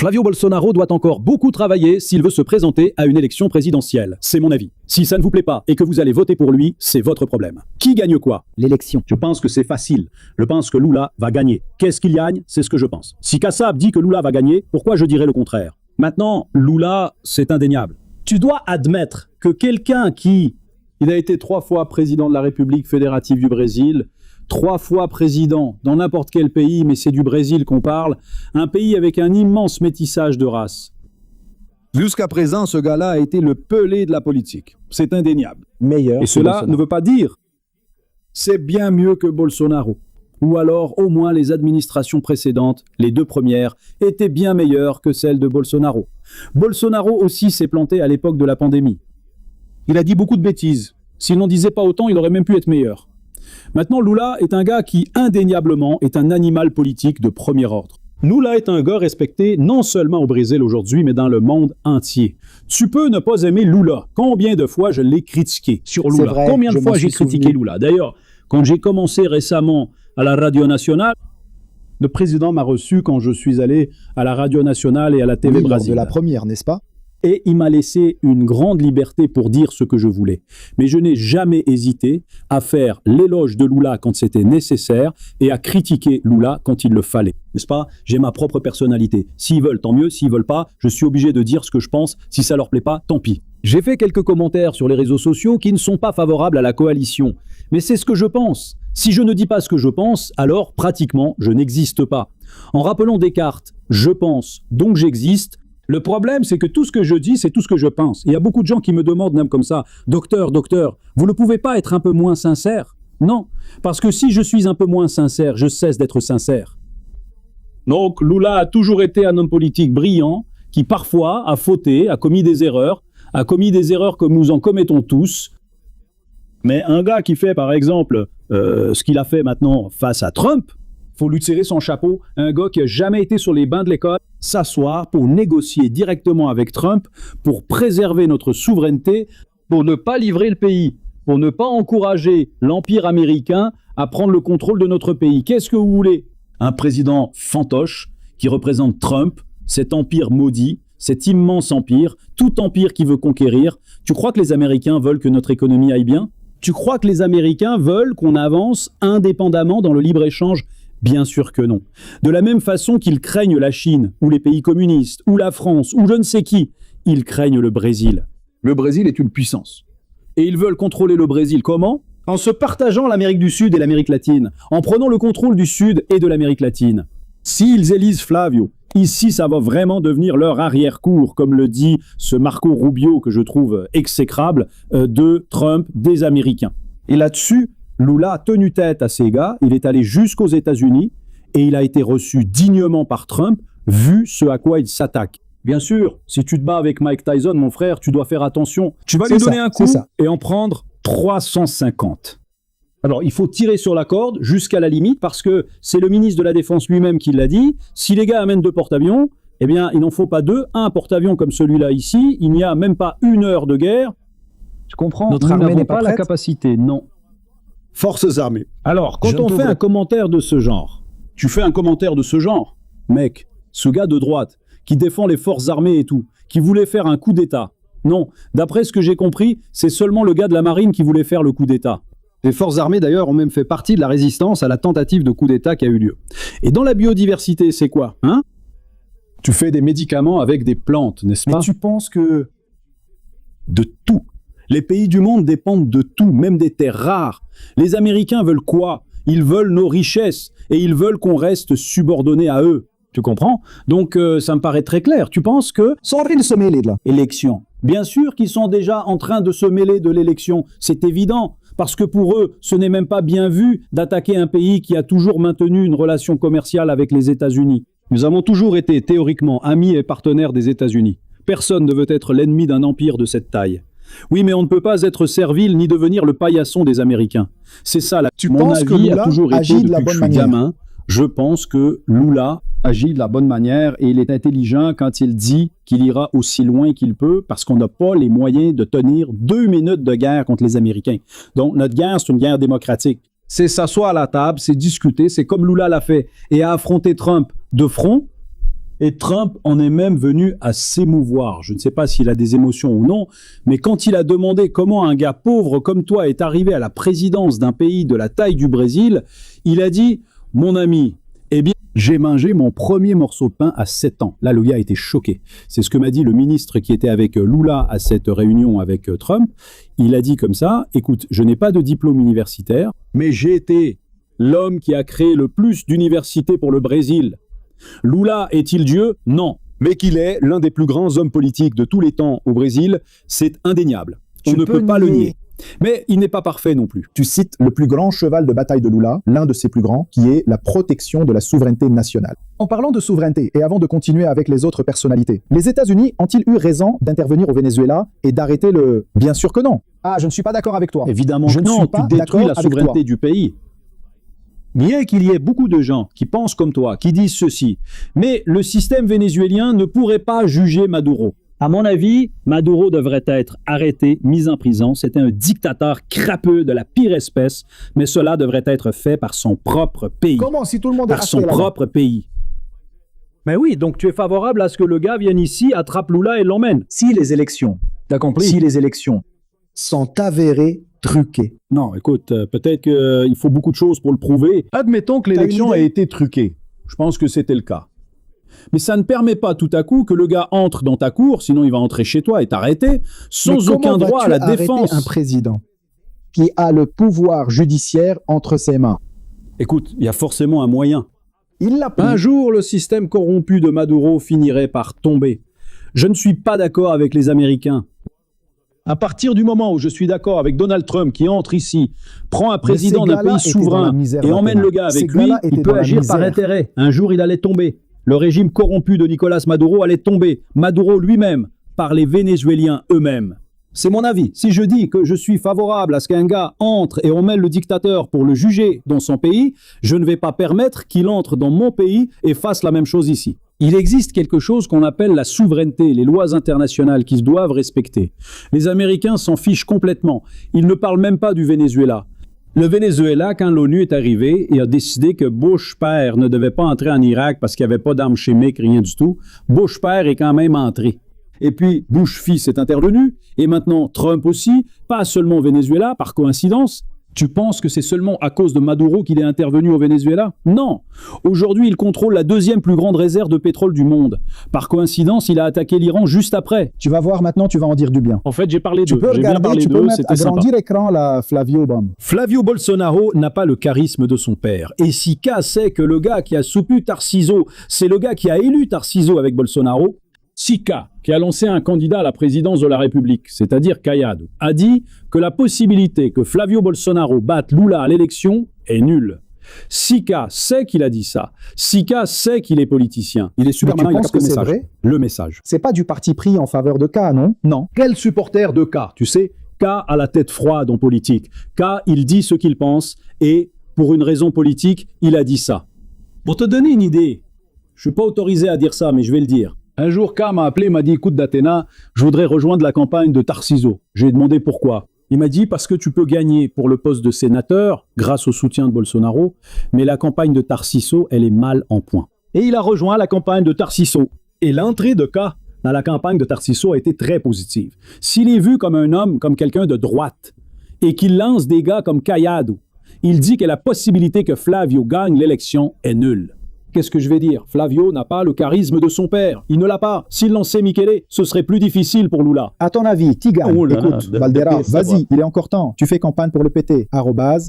Flavio Bolsonaro doit encore beaucoup travailler s'il veut se présenter à une élection présidentielle. C'est mon avis. Si ça ne vous plaît pas et que vous allez voter pour lui, c'est votre problème. Qui gagne quoi? L'élection. Je pense que c'est facile. Je pense que Lula va gagner. Qu'est-ce qu'il gagne? C'est ce que je pense. Si Kassab dit que Lula va gagner, pourquoi je dirais le contraire? Maintenant, Lula, c'est indéniable. Tu dois admettre que quelqu'un qui... Il a été 3 fois président de la République fédérative du Brésil, 3 fois président dans n'importe quel pays, mais c'est du Brésil qu'on parle, un pays avec un immense métissage de races. Jusqu'à présent, ce gars-là a été le Pelé de la politique. C'est indéniable. Meilleur. Et cela ne veut pas dire c'est bien mieux que Bolsonaro. Ou alors, au moins, les administrations précédentes, les 2 premières, étaient bien meilleures que celles de Bolsonaro. Bolsonaro aussi s'est planté à l'époque de la pandémie. Il a dit beaucoup de bêtises. S'il n'en disait pas autant, il aurait même pu être meilleur. Maintenant, Lula est un gars qui, indéniablement, est un animal politique de premier ordre. Lula est un gars respecté non seulement au Brésil aujourd'hui, mais dans le monde entier. Tu peux ne pas aimer Lula. Combien de fois je l'ai critiqué sur Lula? Vrai, combien de fois j'ai critiqué Lula? D'ailleurs, quand j'ai commencé récemment à la Radio Nationale, le président m'a reçu quand je suis allé à la Radio Nationale et à la TV Brésil. De la première, n'est-ce pas? Et il m'a laissé une grande liberté pour dire ce que je voulais. Mais je n'ai jamais hésité à faire l'éloge de Lula quand c'était nécessaire et à critiquer Lula quand il le fallait. N'est-ce pas? J'ai ma propre personnalité. S'ils veulent, tant mieux. S'ils veulent pas, je suis obligé de dire ce que je pense. Si ça leur plaît pas, tant pis. J'ai fait quelques commentaires sur les réseaux sociaux qui ne sont pas favorables à la coalition. Mais c'est ce que je pense. Si je ne dis pas ce que je pense, alors pratiquement je n'existe pas. En rappelant Descartes, je pense, donc j'existe. Le problème, c'est que tout ce que je dis, c'est tout ce que je pense. Il y a beaucoup de gens qui me demandent même comme ça, docteur, vous ne pouvez pas être un peu moins sincère? Non, parce que si je suis un peu moins sincère, je cesse d'être sincère. Donc Lula a toujours été un homme politique brillant, qui parfois a fauté, a commis des erreurs comme nous en commettons tous. Mais un gars qui fait par exemple ce qu'il a fait maintenant face à Trump, faut lui tirer son chapeau. Un gars qui n'a jamais été sur les bancs de l'école, s'asseoir pour négocier directement avec Trump, pour préserver notre souveraineté, pour ne pas livrer le pays, pour ne pas encourager l'Empire américain à prendre le contrôle de notre pays. Qu'est-ce que vous voulez? Un président fantoche qui représente Trump, cet empire maudit, cet immense empire, tout empire qui veut conquérir. Tu crois que les Américains veulent que notre économie aille bien? Tu crois que les Américains veulent qu'on avance indépendamment dans le libre-échange? Bien sûr que non. De la même façon qu'ils craignent la Chine, ou les pays communistes, ou la France, ou je ne sais qui, ils craignent le Brésil. Le Brésil est une puissance. Et ils veulent contrôler le Brésil comment? En se partageant l'Amérique du Sud et l'Amérique latine, en prenant le contrôle du Sud et de l'Amérique latine. S'ils élisent Flavio, ici ça va vraiment devenir leur arrière-cour, comme le dit ce Marco Rubio, que je trouve exécrable, de Trump, des Américains. Et là-dessus, Lula a tenu tête à ces gars, il est allé jusqu'aux États-Unis et il a été reçu dignement par Trump, vu ce à quoi il s'attaque. Bien sûr, si tu te bats avec Mike Tyson, mon frère, tu dois faire attention. Tu vas lui donner un coup et en prendre 350. Alors, il faut tirer sur la corde jusqu'à la limite parce que c'est le ministre de la Défense lui-même qui l'a dit. Si les gars amènent 2 porte-avions, eh bien, il n'en faut pas 2. Un porte-avions comme celui-là ici, il n'y a même pas 1 heure de guerre. Tu comprends? Notre armée n'est pas la capacité, non. Forces armées. Alors, quand on fait un commentaire de ce genre, tu fais un commentaire de ce genre, mec, ce gars de droite, qui défend les forces armées et tout, qui voulait faire un coup d'État. Non, d'après ce que j'ai compris, c'est seulement le gars de la marine qui voulait faire le coup d'État. Les forces armées, d'ailleurs, ont même fait partie de la résistance à la tentative de coup d'État qui a eu lieu. Et dans la biodiversité, c'est quoi, hein? Tu fais des médicaments avec des plantes, n'est-ce pas? Mais tu penses que... De tout. Les pays du monde dépendent de tout, même des terres rares. Les Américains veulent quoi? Ils veulent nos richesses et ils veulent qu'on reste subordonné à eux. Tu comprends? Donc ça me paraît très clair. Tu penses que... Sont en train de se mêler de là. Élection. Bien sûr qu'ils sont déjà en train de se mêler de l'élection. C'est évident. Parce que pour eux, ce n'est même pas bien vu d'attaquer un pays qui a toujours maintenu une relation commerciale avec les États-Unis. Nous avons toujours été théoriquement amis et partenaires des États-Unis. Personne ne veut être l'ennemi d'un empire de cette taille. Oui, mais on ne peut pas être servile ni devenir le paillasson des Américains. C'est ça, mon avis a toujours été depuis que je suis gamin. Je pense que Lula agit de la bonne manière et il est intelligent quand il dit qu'il ira aussi loin qu'il peut parce qu'on n'a pas les moyens de tenir 2 minutes de guerre contre les Américains. Donc, notre guerre, c'est une guerre démocratique. C'est s'asseoir à la table, c'est discuter, c'est comme Lula l'a fait et a affronté Trump de front. Et Trump en est même venu à s'émouvoir. Je ne sais pas s'il a des émotions ou non, mais quand il a demandé comment un gars pauvre comme toi est arrivé à la présidence d'un pays de la taille du Brésil, il a dit « Mon ami, eh bien, j'ai mangé mon premier morceau de pain à 7 ans. » Là, le gars était choqué. C'est ce que m'a dit le ministre qui était avec Lula à cette réunion avec Trump. Il a dit comme ça, « Écoute, je n'ai pas de diplôme universitaire, mais j'ai été l'homme qui a créé le plus d'universités pour le Brésil. Lula est-il Dieu? Non. Mais qu'il est l'un des plus grands hommes politiques de tous les temps au Brésil, c'est indéniable. On ne peut pas le nier. Mais il n'est pas parfait non plus. Tu cites le plus grand cheval de bataille de Lula, l'un de ses plus grands, qui est la protection de la souveraineté nationale. En parlant de souveraineté, et avant de continuer avec les autres personnalités, les États-Unis ont-ils eu raison d'intervenir au Venezuela et d'arrêter le... Bien sûr que non. Ah, je ne suis pas d'accord avec toi. Évidemment que non, tu détruis la souveraineté du pays. Bien qu'il y ait beaucoup de gens qui pensent comme toi, qui disent ceci, mais le système vénézuélien ne pourrait pas juger Maduro. À mon avis, Maduro devrait être arrêté, mis en prison. C'était un dictateur crapeux de la pire espèce, mais cela devrait être fait par son propre pays. Comment si tout le monde est par son propre pays. Mais oui, donc tu es favorable à ce que le gars vienne ici, attrape Lula et l'emmène. Si les élections, t'as compris? Si les élections sont avérées truquées. Non, écoute, peut-être qu'il faut beaucoup de choses pour le prouver. Admettons que l'élection ait été truquée. Je pense que c'était le cas. Mais ça ne permet pas tout à coup que le gars entre dans ta cour, sinon il va entrer chez toi et t'arrêter, sans aucun droit à la défense. Un président qui a le pouvoir judiciaire entre ses mains. Écoute, il y a forcément un moyen. Il l'a pris. Un jour, le système corrompu de Maduro finirait par tomber. Je ne suis pas d'accord avec les Américains. À partir du moment où je suis d'accord avec Donald Trump qui entre ici, prend un président d'un pays souverain et emmène le gars avec lui, il peut agir par intérêt. Un jour, il allait tomber. Le régime corrompu de Nicolas Maduro allait tomber. Maduro lui-même, par les Vénézuéliens eux-mêmes. C'est mon avis. Si je dis que je suis favorable à ce qu'un gars entre et emmène le dictateur pour le juger dans son pays, je ne vais pas permettre qu'il entre dans mon pays et fasse la même chose ici. Il existe quelque chose qu'on appelle la souveraineté, les lois internationales qui se doivent respecter. Les Américains s'en fichent complètement. Ils ne parlent même pas du Venezuela. Le Venezuela, quand l'ONU est arrivée et a décidé que Bush père ne devait pas entrer en Irak parce qu'il n'y avait pas d'armes chimiques, rien du tout, Bush père est quand même entré. Et puis Bush fils est intervenu, et maintenant Trump aussi, pas seulement au Venezuela, par coïncidence. Tu penses que c'est seulement à cause de Maduro qu'il est intervenu au Venezuela? Non. Aujourd'hui, il contrôle la deuxième plus grande réserve de pétrole du monde. Par coïncidence, il a attaqué l'Iran juste après. Tu vas voir maintenant, tu vas en dire du bien. En fait, j'ai parlé d'eux. Tu peux regarder, tu peux mettre agrandir l'écran là, Flavio Bom. Flavio Bolsonaro n'a pas le charisme de son père. Et si K sait que le gars qui a soutenu Tarcísio, c'est le gars qui a élu Tarcísio avec Bolsonaro, Sika, qui a lancé un candidat à la présidence de la République, c'est-à-dire Caiado, a dit que la possibilité que Flavio Bolsonaro batte Lula à l'élection est nulle. Sika sait qu'il a dit ça. Sika sait qu'il est politicien. Il est super malin, il a capté le message. Vrai? Le message. C'est pas du parti pris en faveur de K, non? Non. Quel supporter de K? Tu sais, K a la tête froide en politique. K, il dit ce qu'il pense et, pour une raison politique, il a dit ça. Pour te donner une idée, je suis pas autorisé à dire ça, mais je vais le dire. Un jour, K m'a appelé, m'a dit « Écoute, d'Athéna, je voudrais rejoindre la campagne de Tarcísio. » J'ai demandé pourquoi. Il m'a dit « Parce que tu peux gagner pour le poste de sénateur, grâce au soutien de Bolsonaro, mais la campagne de Tarcísio, elle est mal en point. » Et il a rejoint la campagne de Tarcísio. Et l'entrée de K dans la campagne de Tarcísio a été très positive. S'il est vu comme un homme, comme quelqu'un de droite, et qu'il lance des gars comme Caiado, il dit que la possibilité que Flavio gagne l'élection est nulle. Qu'est-ce que je vais dire? Flavio n'a pas le charisme de son père. Il ne l'a pas. S'il lançait Michele, ce serait plus difficile pour Lula. À ton avis, qui gagne? Écoute, Valderas, vas-y, il est encore temps. Tu fais campagne pour le PT.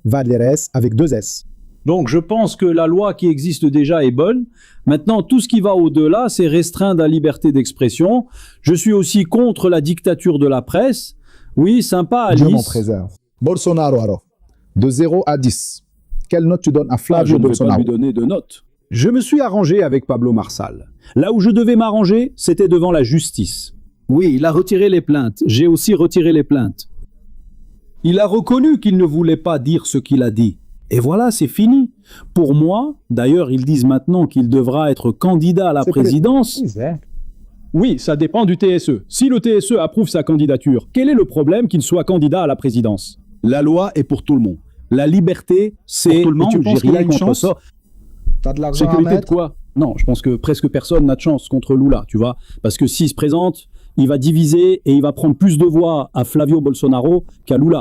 @Valderes avec 2 S. Donc je pense que la loi qui existe déjà est bonne. Maintenant, tout ce qui va au-delà, c'est restreindre la liberté d'expression. Je suis aussi contre la dictature de la presse. Oui, sympa, Alice. Dieu m'en préserve. Bolsonaro, alors. De 0 à 10. Quelle note tu donnes à Flavio Bolsonaro? Je ne vais pas lui donner de note. Je me suis arrangé avec Pablo Marsal. Là où je devais m'arranger, c'était devant la justice. Oui, il a retiré les plaintes. J'ai aussi retiré les plaintes. Il a reconnu qu'il ne voulait pas dire ce qu'il a dit. Et voilà, c'est fini. Pour moi, d'ailleurs, ils disent maintenant qu'il devra être candidat à la présidence. Oui, ça dépend du TSE. Si le TSE approuve sa candidature, quel est le problème qu'il soit candidat à la présidence? La loi est pour tout le monde. La liberté, c'est... Pour tout le monde, j'ai rien contre ça. T'as de l'argent à mettre? Sécurité de quoi? Non, je pense que presque personne n'a de chance contre Lula, tu vois. Parce que s'il se présente, il va diviser et il va prendre plus de voix à Flavio Bolsonaro qu'à Lula.